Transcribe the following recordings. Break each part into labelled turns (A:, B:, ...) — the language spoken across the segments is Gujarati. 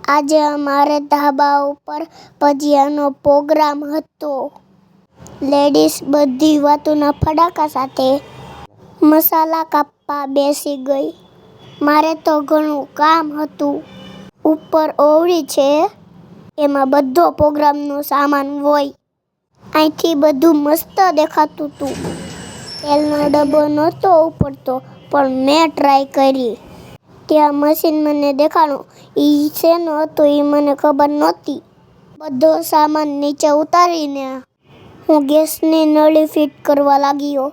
A: આજે અમારે ધાબા ઉપર ભજીયાનો પ્રોગ્રામ હતો. લેડીઝ બધી વાતોના ફડાકા સાથે મસાલા કાપવા બેસી ગઈ. મારે તો ઘણું કામ હતું. ઉપર ઓવડી છે, એમાં બધો પ્રોગ્રામનો સામાન હોય. અહીંથી બધું મસ્ત દેખાતું હતું. તેલનો ડબ્બો નહોતો ઉપડતો, પણ મેં ટ્રાય કરી. ત્યાં મશીન મને દેખાણું. ઈ શેનું હતું ઈ મને ખબર નહોતી. બધો સામાન નીચે ઉતારીને હું ગેસની નળી ફિટ કરવા લાગ્યો.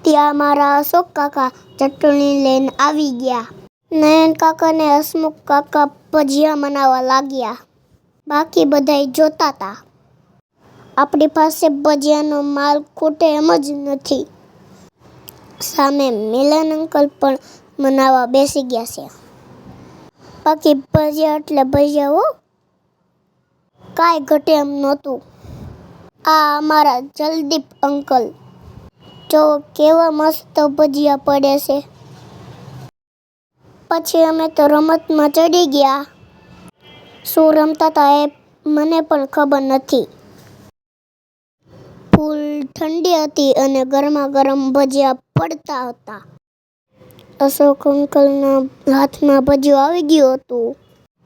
A: ત્યાં મારા અશોક કાકા ચટણી લઈને આવી ગયા. નયન કાકા ને હસમુખ કાકા ભજીયા બનાવવા લાગ્યા. બાકી બધાય જોતા હતા. આપણી પાસે ભજીયાનો માલ ખૂટે એમ જ નથી. સામે મિલન અંકલ પણ બનાવવા બેસી ગયા છે. બાકી ભજીયા એટલે ભજીયા હો, કાંઈ ઘટે એમ નહોતું. આ અમારા જલદીપ અંકલ, જો કેવા મસ્ત ભજીયા પડે છે. પછી અમે તો રમતમાં ચડી ગયા. શું રમતા હતા એ મને પણ ખબર નથી. ફૂલ ઠંડી હતી અને ગરમા ગરમ ભજીયા પડતા હતા. અશોક અંકલના હાથમાં ભજીયું આવી ગયું હતું.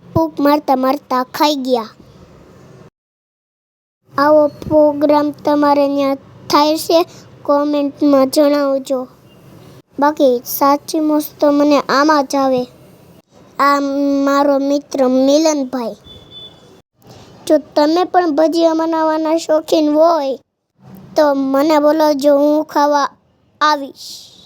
A: ફૂંક મારતા મારતા ખાઈ ગયા. આવો પ્રોગ્રામ તમારે ત્યાં થાય છે? કોમેન્ટમાં જણાવજો. બાકી સાચી મોજ તો મને આમાં જ આવે. આ મારો મિત્ર મિલનભાઈ. જો તમે પણ ભજીયા બનાવવાના શોખીન હોય તો મને બોલાવજો, હું ખાવા આવીશ.